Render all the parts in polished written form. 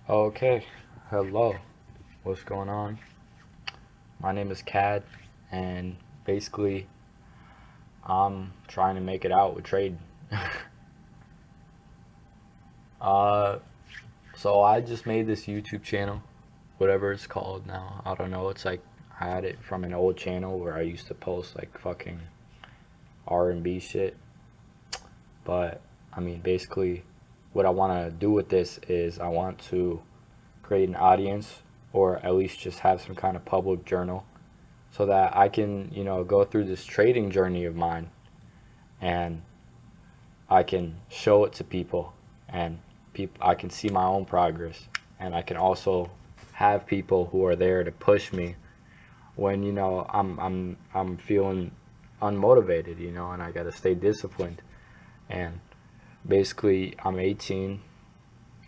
Okay, hello. What's going on? My name is Cad, and basically, I'm trying to make it out with trade. uh, so I just made this YouTube channel, whatever it's called now. I don't know. It's like I had it from an old channel where I used to post like fucking R&B shit. But I mean, basically, what I want to do with this is I want to create an audience, or at least just have some kind of public journal so that I can, go through this trading journey of mine and I can show it to people and I can see my own progress, and I can also have people who are there to push me when, I'm feeling unmotivated, and I got to stay disciplined. And basically I'm 18,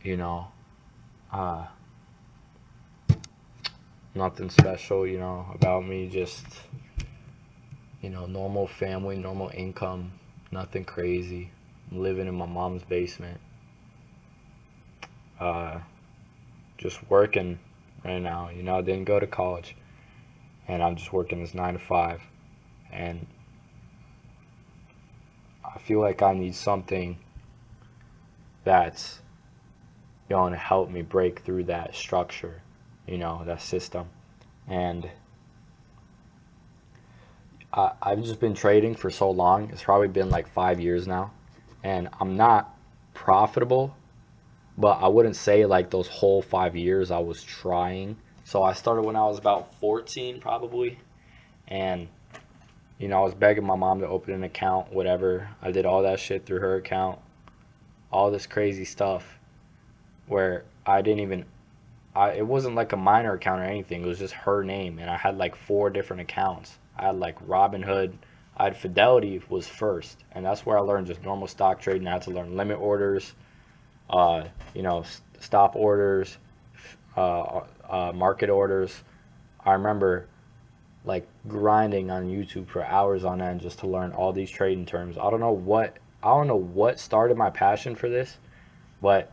you know, uh nothing special, about me, just normal family, normal income, nothing crazy. I'm living in my mom's basement. Uh, just working right now. I didn't go to college, and I'm just working this 9 to 5. And I feel like I need something that's going to help me break through that structure, that system. And I've just been trading for so long. It's probably been like 5 years now, and I'm not profitable, but I wouldn't say like those whole 5 years I was trying. So I started when I was about 14, probably, and I was begging my mom to open an account, whatever. I did all that shit through her account, all this crazy stuff where I didn't even. It wasn't like a minor account or anything. It was just her name, and I had like 4 different accounts. I had like Robinhood. I had Fidelity was first, and that's where I learned just normal stock trading. I had to learn limit orders, uh, stop orders, market orders. I remember like grinding on YouTube for hours on end just to learn all these trading terms. I don't know what started my passion for this, but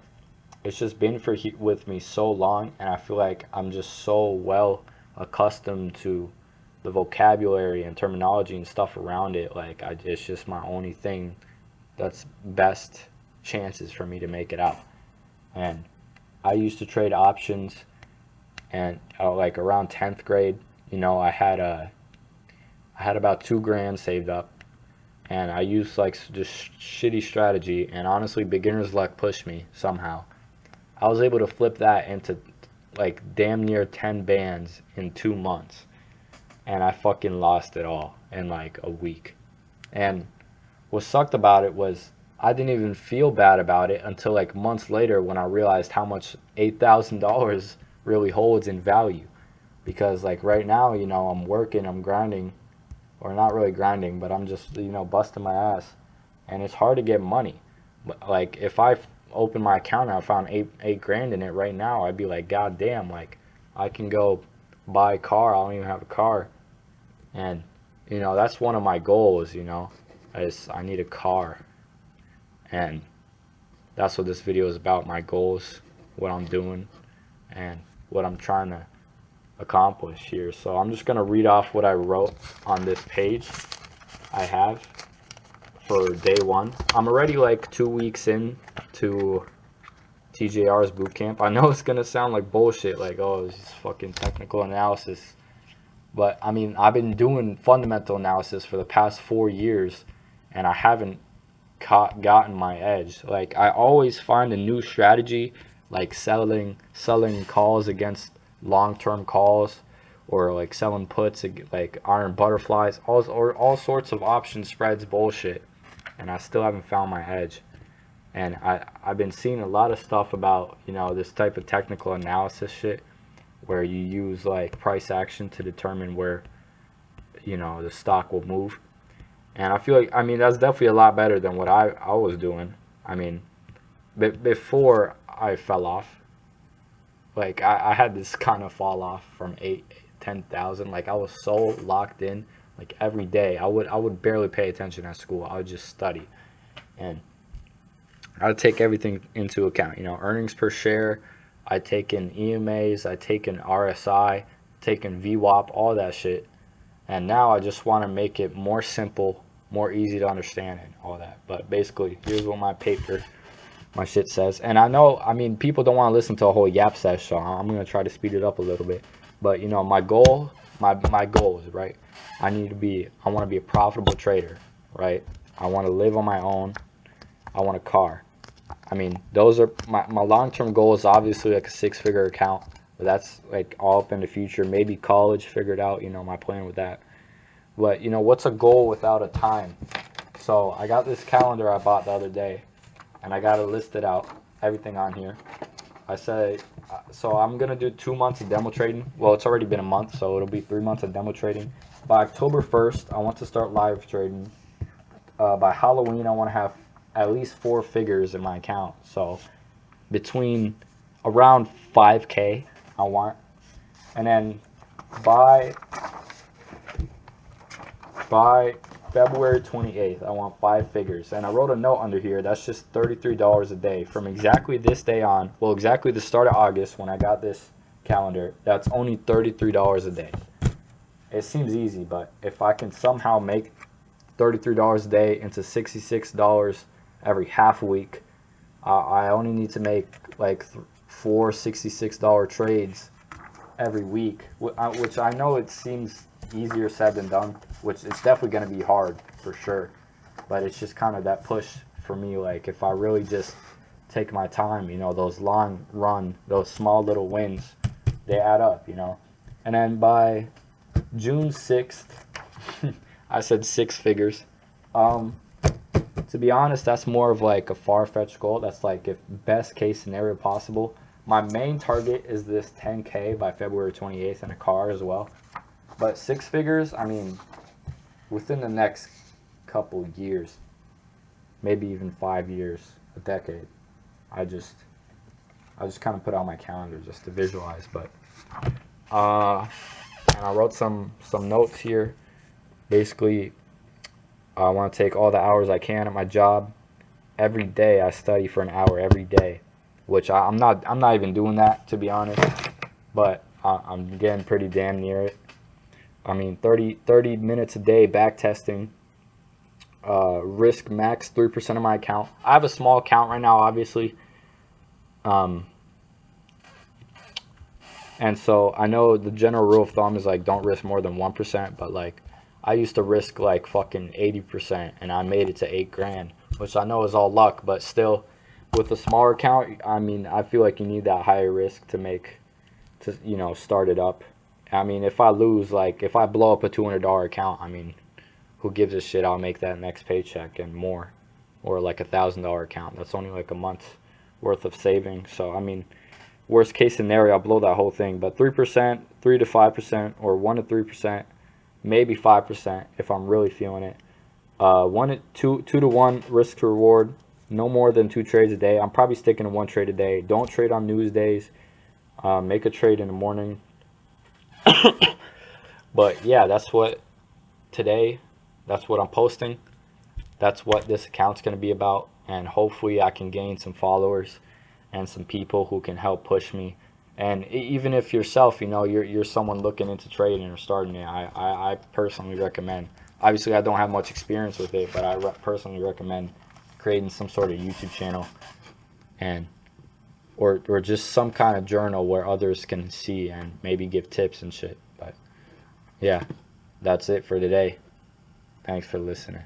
it's just been with me so long, and I feel like I'm just so well accustomed to the vocabulary and terminology and stuff around it. Like it's just my only thing that's best chances for me to make it out. And I used to trade options, and like around 10th grade, I had about 2 grand saved up, and I used like just shitty strategy, and honestly, beginner's luck pushed me somehow. I was able to flip that into like damn near 10 bands in 2 months, and I fucking lost it all in like a week. And what sucked about it was I didn't even feel bad about it until like months later when I realized how much $8,000 really holds in value. Because like right now, I'm working, I'm grinding, or not really grinding, but I'm just, busting my ass, and it's hard to get money. But like if I opened my account and I found eight grand in it right now, I'd be like, God damn, like I can go buy a car. I don't even have a car, and that's one of my goals. Is I need a car, and that's what this video is about. My goals, what I'm doing, and what I'm trying to accomplish here. So I'm just gonna read off what I wrote on this page I have for day one. I'm already like 2 weeks in to TJR's boot camp. I know it's gonna sound like bullshit, like, oh, it's just fucking technical analysis. But I mean, I've been doing fundamental analysis for the past 4 years, and I haven't gotten my edge. Like I always find a new strategy, like selling calls against long-term calls, or like selling puts like iron butterflies, all sorts of option spreads bullshit, and I still haven't found my edge. And I've been seeing a lot of stuff about this type of technical analysis shit where you use like price action to determine where the stock will move. And I feel like, I mean, that's definitely a lot better than what I was doing. I mean, before I fell off, like I had this kind of fall off from 10,000. Like I was so locked in, like every day I would barely pay attention at school. I would just study, and I would take everything into account. Earnings per share, I taken EMAs, I taken RSI, taken VWAP, all that shit. And now I just want to make it more simple, more easy to understand and all that. But basically, here's what my shit says. And I know, I mean, people don't want to listen to a whole yap session, so I'm going to try to speed it up a little bit. But, you know, my goal, my goals, right? I want to be a profitable trader, right? I want to live on my own. I want a car. I mean, those are my long-term goal is obviously like a six-figure account, but that's like all up in the future. Maybe college, figured out, you know, my plan with that. But, you know, what's a goal without a time? So I got this calendar I bought the other day, and I got it listed out, everything on here. I said, so I'm going to do 2 months of demo trading. Well, it's already been a month, so it'll be 3 months of demo trading. By October 1st, I want to start live trading. By Halloween, I want to have at least 4 figures in my account. So between around 5K, I want. And then by February 28th, I want 5 figures. And I wrote a note under here. That's just $33 a day from exactly this day on. Well, exactly the start of August when I got this calendar. That's only $33 a day. It seems easy, but if I can somehow make $33 a day into $66 every half a week, I only need to make like 4 $66 trades every week, which I know it seems easier said than done, which it's definitely going to be hard for sure, but it's just kind of that push for me. Like if I really just take my time, you know, those long run, those small little wins, they add up, you know. And then by June 6th, I said 6 figures. To be honest, that's more of like a far-fetched goal. That's like if best case scenario possible. My main target is this 10K by February 28th in a car as well. But 6 figures, I mean, within the next couple years, maybe even 5 years, a decade. I just kind of put on my calendar just to visualize. But and I wrote some notes here. Basically, I want to take all the hours I can at my job. Every day I study for an hour every day, which I'm not even doing that, to be honest, but I'm getting pretty damn near it. I mean, 30 minutes a day back testing. Risk max 3% of my account. I have a small account right now, obviously. And so I know the general rule of thumb is like don't risk more than 1%, but like I used to risk like fucking 80% and I made it to 8 grand, which I know is all luck, but still with a smaller account, I mean, I feel like you need that higher risk to you know, start it up. I mean, if I lose, like if I blow up a $200 account, I mean, who gives a shit? I'll make that next paycheck and more. Or like $1,000 account. That's only like a month's worth of saving. So I mean, worst case scenario, I'll blow that whole thing. But 3%, 3 to 5%, or 1 to 3%, maybe 5% if I'm really feeling it. 2 to 1 risk to reward. No more than 2 trades a day. I'm probably sticking to 1 trade a day. Don't trade on news days. Make a trade in the morning. But yeah, that's what I'm posting. That's what this account's going to be about. And hopefully I can gain some followers and some people who can help push me. And even if yourself, you know, you're someone looking into trading or starting it, I personally recommend. Obviously, I don't have much experience with it, but I personally recommend creating some sort of YouTube channel and or just some kind of journal where others can see and maybe give tips and shit. But yeah, that's it for today. Thanks for listening.